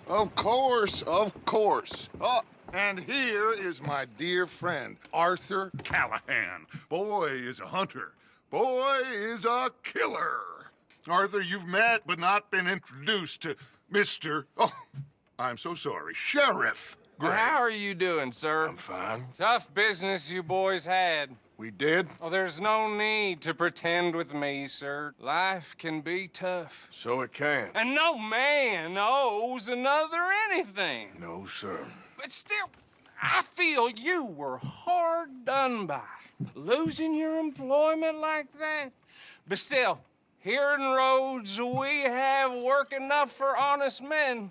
Of course, of course. Oh, and here is my dear friend, Arthur Callahan. Boy is a hunter. Boy is a killer. Arthur, you've met but not been introduced to Mr. Oh, I'm so sorry, Sheriff Gray. How are you doing, sir? I'm fine. Tough business you boys had. We did? Oh, there's no need to pretend with me, sir. Life can be tough. So it can. And no man owes another anything. No, sir. But still, I feel you were hard done by. Losing your employment like that. But still, here in Rhodes, we have work enough for honest men.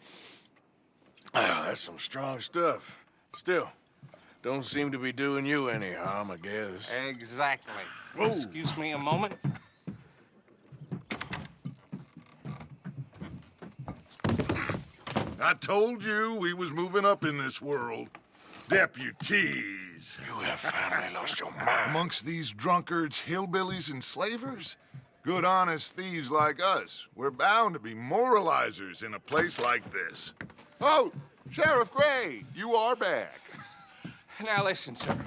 Ah, that's some strong stuff. Still, don't seem to be doing you any harm, I guess. Exactly. Whoa. Excuse me a moment. I told you we was moving up in this world. Deputies. You have finally lost your mind. Amongst these drunkards, hillbillies, and slavers? Good honest thieves like us. We're bound to be moralizers in a place like this. Oh, Sheriff Gray, you are back. Now listen, sir.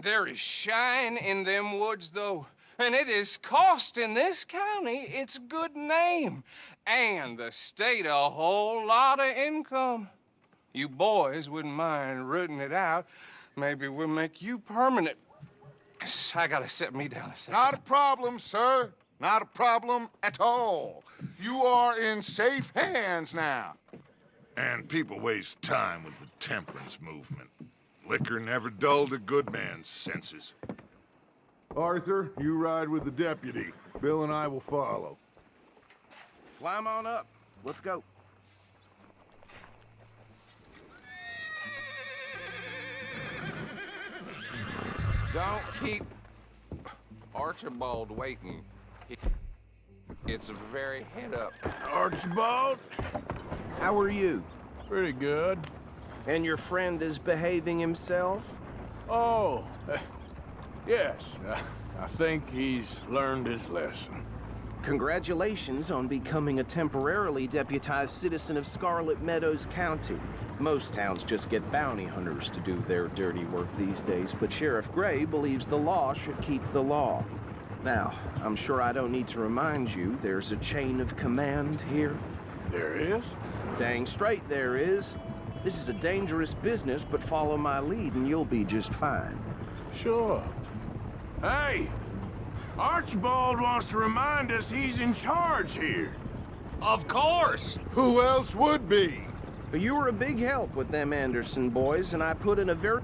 There is shine in them woods, though, and it is costing this county its good name and the state a whole lot of income. You boys wouldn't mind rooting it out. Maybe we'll make you permanent. I gotta set me down a second. Not a problem, sir. Not a problem at all. You are in safe hands now. And people waste time with the temperance movement. Liquor never dulled a good man's senses. Arthur, you ride with the deputy. Bill and I will follow. Climb on up. Let's go. Don't keep Archibald waiting. It's very head up. Archibald? How are you? Pretty good. And your friend is behaving himself? Oh, yes. I think he's learned his lesson. Congratulations on becoming a temporarily deputized citizen of Scarlet Meadows County. Most towns just get bounty hunters to do their dirty work these days, but Sheriff Gray believes the law should keep the law. Now, I'm sure I don't need to remind you there's a chain of command here. There is? Dang straight there is. This is a dangerous business, but follow my lead and you'll be just fine. Sure. Hey! Archibald wants to remind us he's in charge here. Of course! Who else would be? You were a big help with them Anderson boys, and I put in a very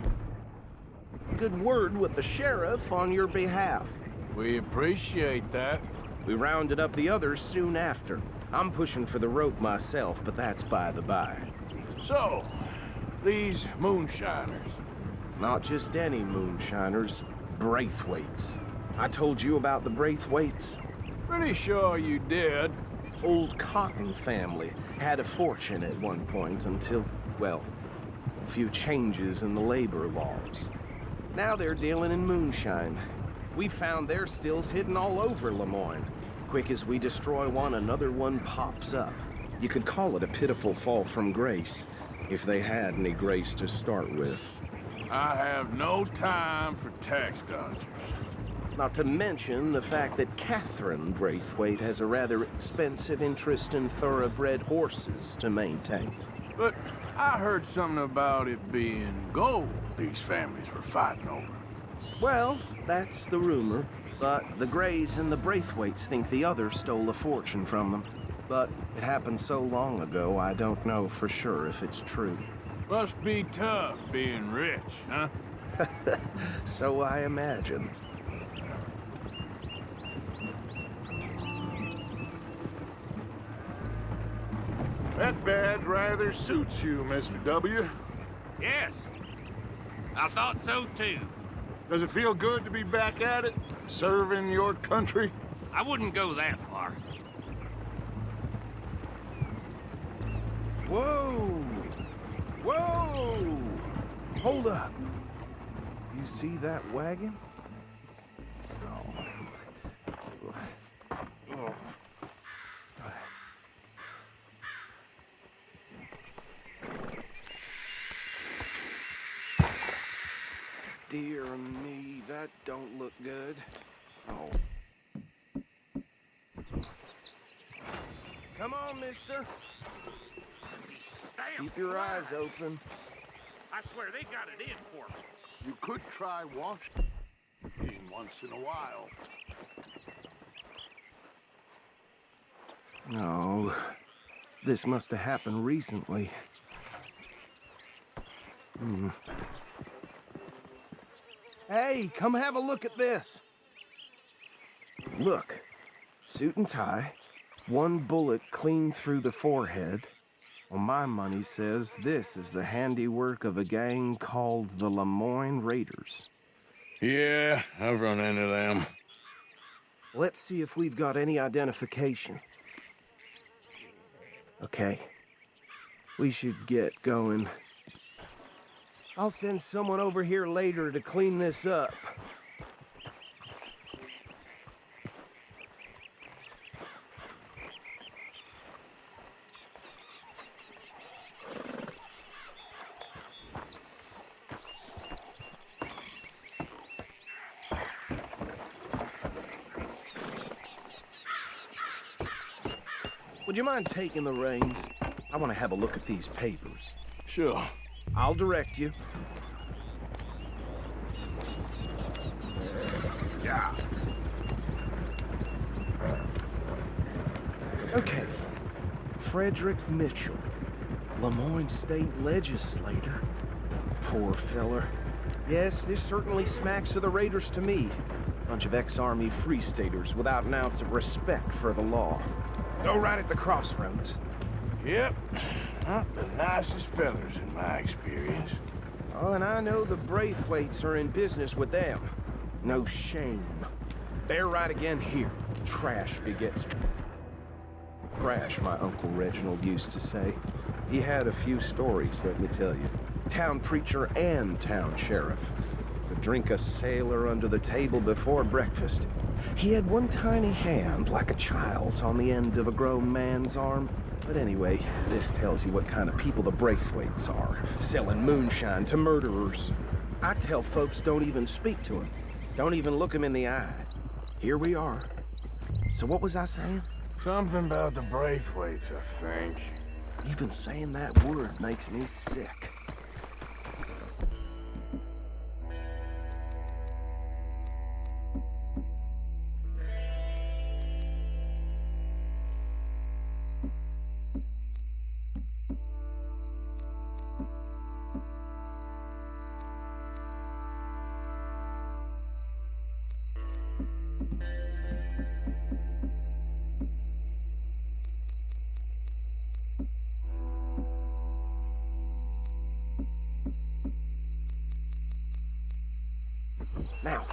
good word with the sheriff on your behalf. We appreciate that. We rounded up the others soon after. I'm pushing for the rope myself, but that's by the by. So, these moonshiners. Not just any moonshiners, Braithwaites. I told you about the Braithwaites. Pretty sure you did. Old Cotton family had a fortune at one point until, well, a few changes in the labor laws. Now they're dealing in moonshine. We found their stills hidden all over Lemoyne. Quick as we destroy one, another one pops up. You could call it a pitiful fall from grace, if they had any grace to start with. I have no time for tax dodgers. Not to mention the fact that Catherine Braithwaite has a rather expensive interest in thoroughbred horses to maintain. But I heard something about it being gold these families were fighting over. Well, that's the rumor. But the Grays and the Braithwaites think the others stole a fortune from them. But it happened so long ago, I don't know for sure if it's true. Must be tough being rich, huh? So I imagine. That badge rather suits you, Mr. W. Yes. I thought so too. Does it feel good to be back at it? Serving your country? I wouldn't go that far. Whoa! Whoa! Hold up. You see that wagon? dear me, that don't look good. Oh. Come on, mister. Damn! Keep your eyes open. I swear they got it in for me. You could try washing once in a while. No. This must have happened recently. Hey, come have a look at this. Look. Suit and tie. One bullet clean through the forehead. Well, my money says this is the handiwork of a gang called the Lemoyne Raiders. Yeah, I've run into them. Let's see if we've got any identification. Okay. We should get going. I'll send someone over here later to clean this up. Would you mind taking the reins? I want to have a look at these papers. Sure. I'll direct you. Yeah. Okay. Frederick Mitchell, Lemoyne State Legislator. Poor feller. Yes, this certainly smacks of the Raiders to me. Bunch of ex-Army Free Staters without an ounce of respect for the law. Go right at the crossroads. Yep. Not the nicest fellers in my experience. Oh, and I know the Braithwaites are in business with them. No shame. Bear right again here. Trash begets trash, my Uncle Reginald used to say. He had a few stories, let me tell you. Town preacher and town sheriff. Could drink a sailor under the table before breakfast. He had one tiny hand, like a child's, on the end of a grown man's arm. But anyway, this tells you what kind of people the Braithwaites are. Selling moonshine to murderers. I tell folks don't even speak to him. Don't even look him in the eye. Here we are. So what was I saying? Something about the Braithwaites, I think. Even saying that word makes me sick. Now,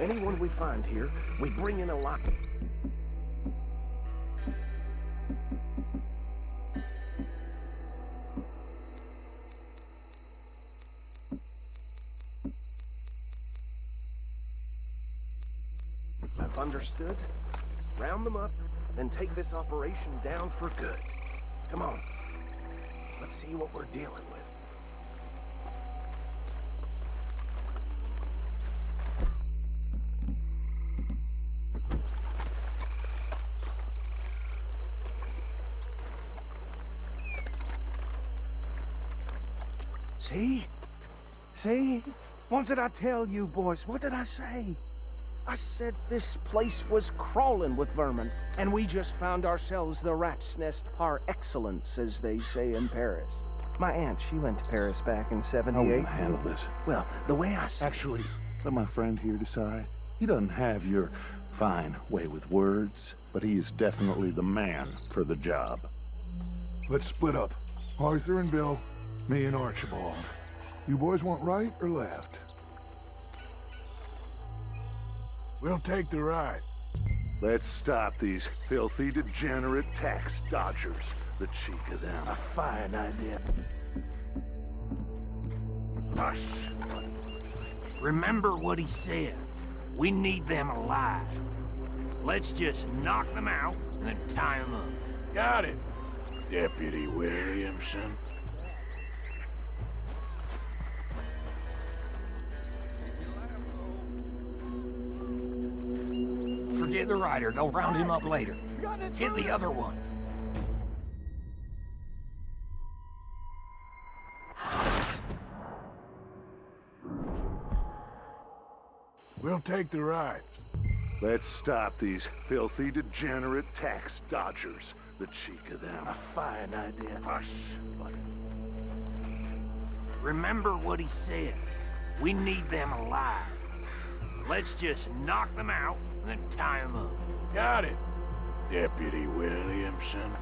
anyone we find here, we bring in a lock. I've understood. Round them up, then take this operation down for good. Come on. Let's see what we're dealing with. See? See? What did I tell you, boys? What did I say? I said this place was crawling with vermin, and we just found ourselves the rat's nest par excellence, as they say in Paris. My aunt, she went to Paris back in '78. I want to handle this. Well, the way I see Actually, let my friend here decide. He doesn't have your fine way with words, but he is definitely the man for the job. Let's split up. Arthur and Bill, me and Archibald. You boys want right or left? We'll take the right. Let's stop these filthy, degenerate tax dodgers. The cheek of them. A fine idea. Hush. Remember what he said. We need them alive. Let's just knock them out and then tie them up. Got it, Deputy Williamson. Forget the rider. They'll round him up later. Get the other one. We'll take the ride. Let's stop these filthy, degenerate tax dodgers. The cheek of them. A fine idea. Hush. Remember what he said. We need them alive. Let's just knock them out and then tie them up. Got it, Deputy Williamson.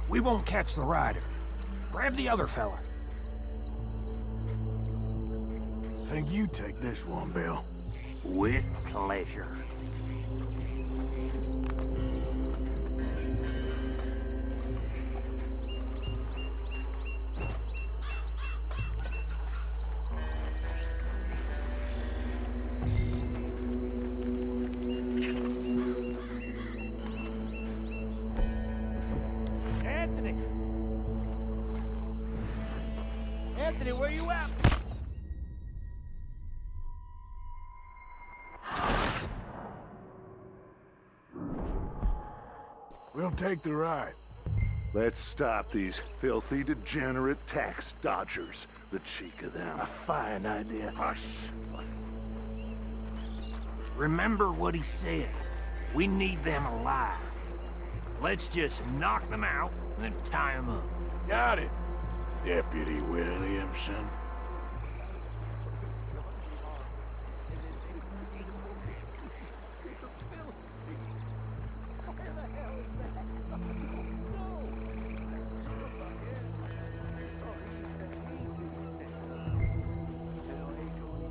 We won't catch the rider. Grab the other fella. Think you take this one, Bill. With pleasure. Anthony, where you at? We'll take the ride. Let's stop these filthy, degenerate tax dodgers. The cheek of them. A fine idea. Hush. Remember what he said. We need them alive. Let's just knock them out and then tie them up. Got it, Deputy Williamson.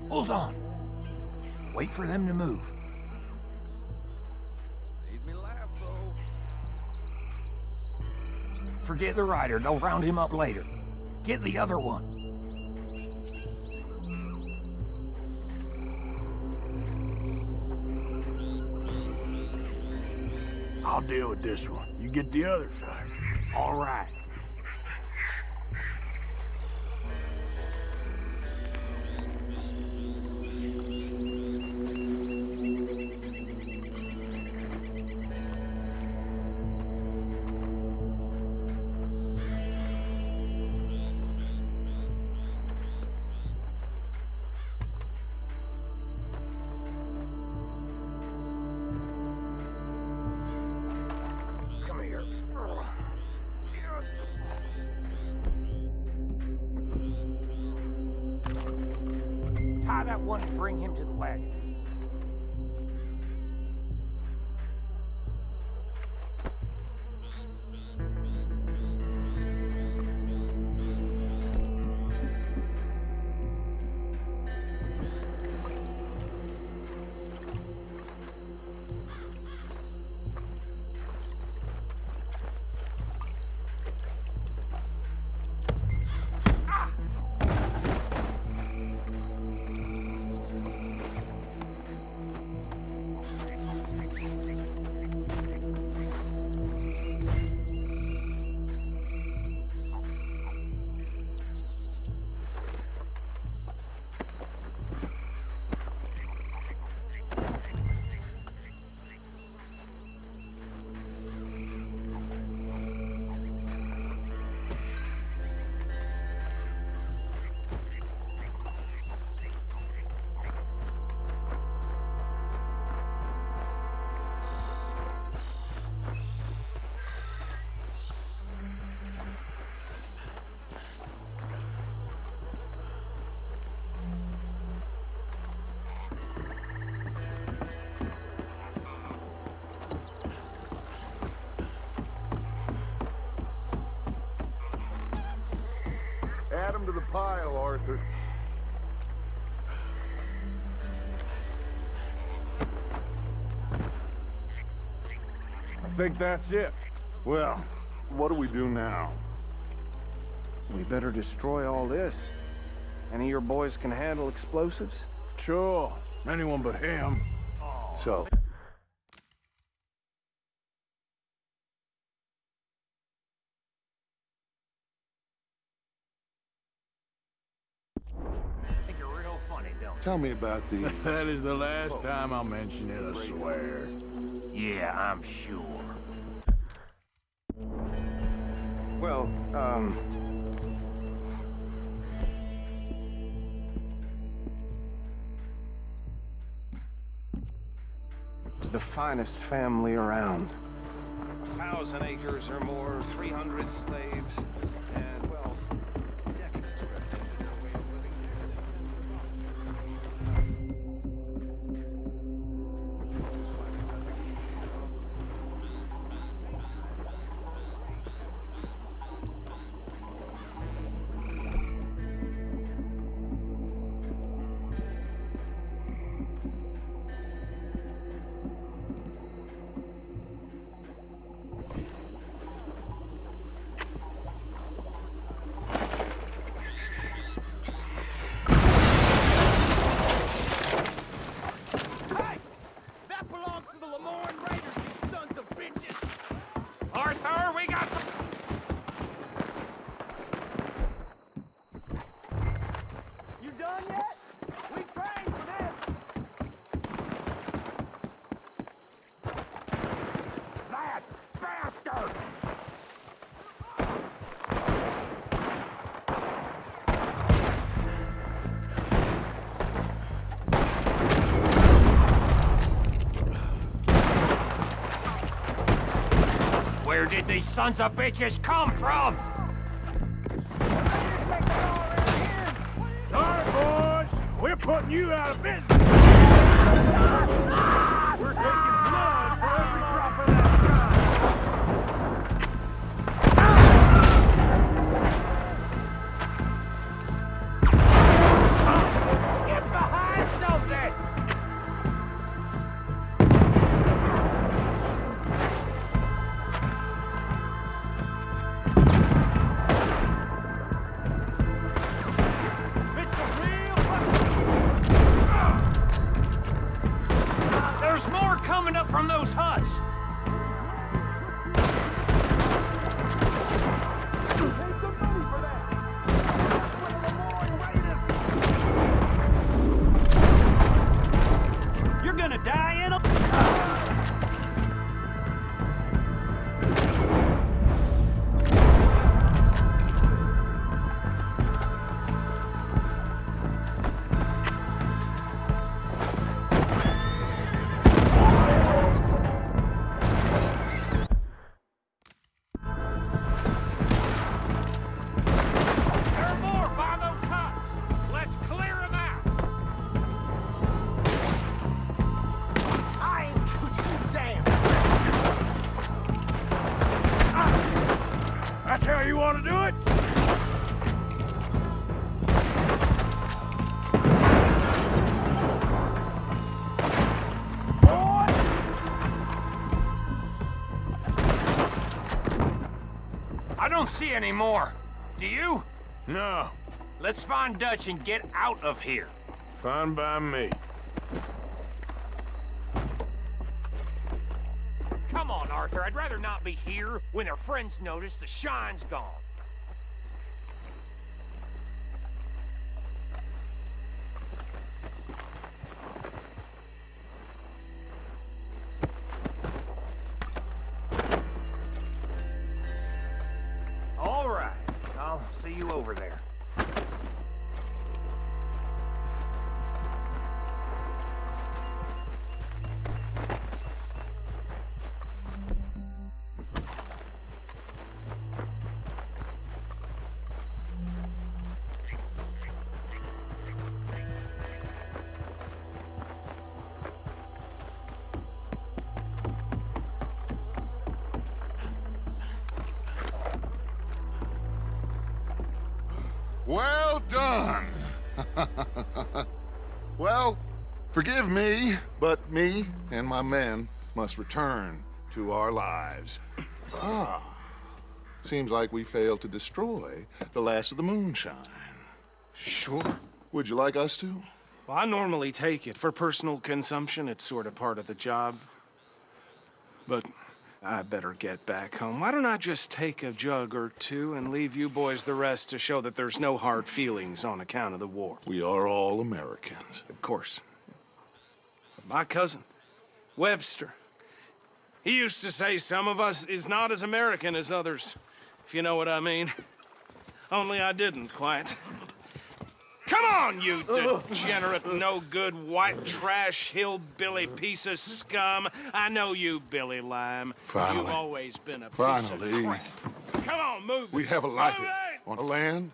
Hold on. Wait for them to move. Forget the rider. They'll round him up later. Get the other one. I'll deal with this one. You get the other fella. All right. Tie that one and bring him to the wagon. Add them to the pile, Arthur. I think that's it. Well, what do we do now? We better destroy all this. Any of your boys can handle explosives? Sure. Anyone but him. So, Think you're real funny, don't you? tell me about the... That is the last time I'll mention it, I swear. Yeah, I'm sure. Well, it's the finest family around. 1,000 acres or more, 300 slaves, and, well, decadence represents their way of living. Arthur, we got some... You done yet? We trained for this! That bastard! Where did these sons of bitches come from? Sorry, boys. We're putting you out of business. We're taking blood for every drop of that Get behind something! There's more coming up from those huts! You're gonna die in them? There are more by those huts! Let's clear them out! I ain't put you down! That's how you want to do it? I don't see any more. Do you? No. Let's find Dutch and get out of here. Fine by me. Come on, Arthur. I'd rather not be here when their friends notice the shine's gone. All right. I'll see you over there. Well done. Well, forgive me, but me and my men must return to our lives. Seems like we failed to destroy the last of the moonshine. Sure. Would you like us to? Well, I normally take it. For personal consumption, it's sort of part of the job. But I better get back home. Why don't I just take a jug or two and leave you boys the rest to show that there's no hard feelings on account of the war? We are all Americans. Of course. My cousin, Webster, he used to say some of us is not as American as others, if you know what I mean. Only I didn't quite. Come on, you degenerate, no-good, white trash, hillbilly piece of scum. I know you, Billy Lime. Finally. You've always been a piece Finally. of crap. Come on, move it. We have a like Move it on a land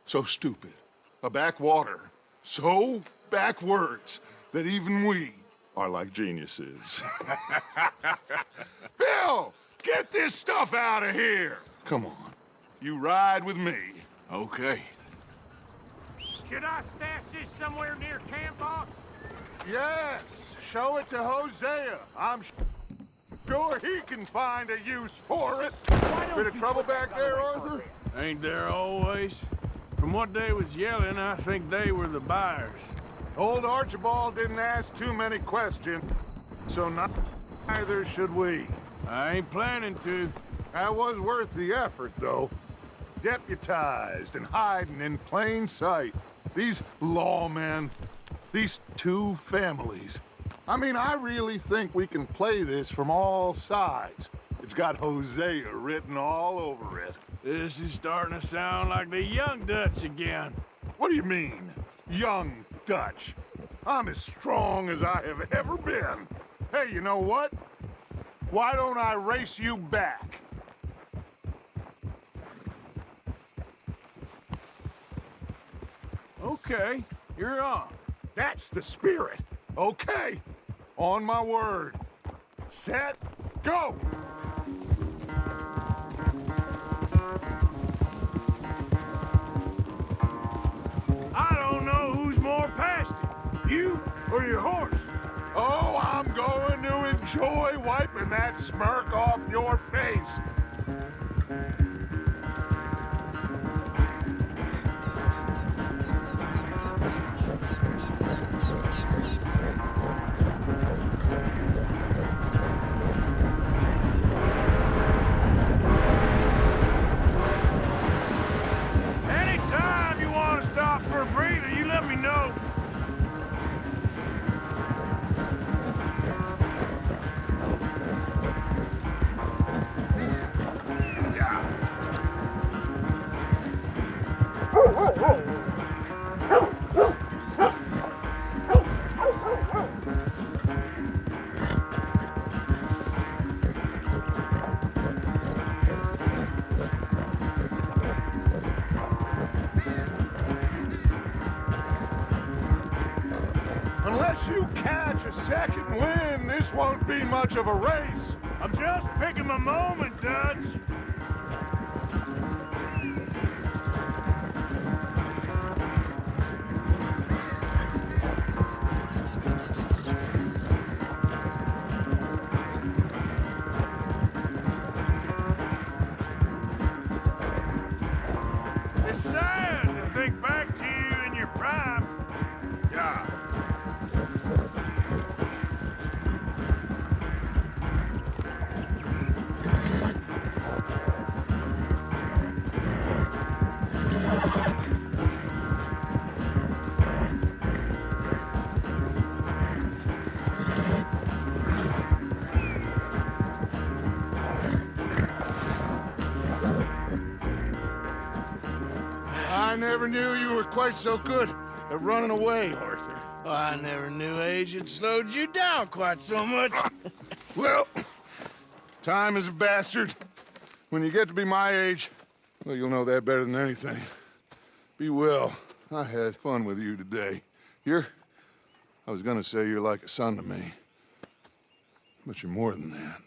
so stupid, a backwater so backwards that even we are like geniuses. Bill, get this stuff out of here. Come on, you ride with me. Okay. Should I stash this somewhere near camp, boss? Yes, show it to Hosea. I'm sure he can find a use for it. Bit of trouble back there, Arthur? Ain't there always? From what they was yelling, I think they were the buyers. Old Archibald didn't ask too many questions, so neither should we. I ain't planning to. That was worth the effort, though. Deputized and hiding in plain sight. These lawmen, these two families. I mean, I really think we can play this from all sides. It's got Hosea written all over it. This is starting to sound like the Young Dutch again. What do you mean, young Dutch? I'm as strong as I have ever been. Hey, you know what? Why don't I race you back? Okay, you're on. That's the spirit. Okay. On my word. Set, go! I don't know who's more past it, you or your horse. Oh, I'm going to enjoy wiping that smirk off your face. Anytime you want to stop for a breather, you let me know. Unless you catch a second wind, this won't be much of a race. I'm just picking my moment, Dutch. It's sad to think back to you in your prime. Yeah. I never knew you were quite so good at running away, Arthur. I never knew age had slowed you down quite so much. Well, time is a bastard. When you get to be my age, well, you'll know that better than anything. Be well. I had fun with you today. I was gonna say you're like a son to me, but you're more than that.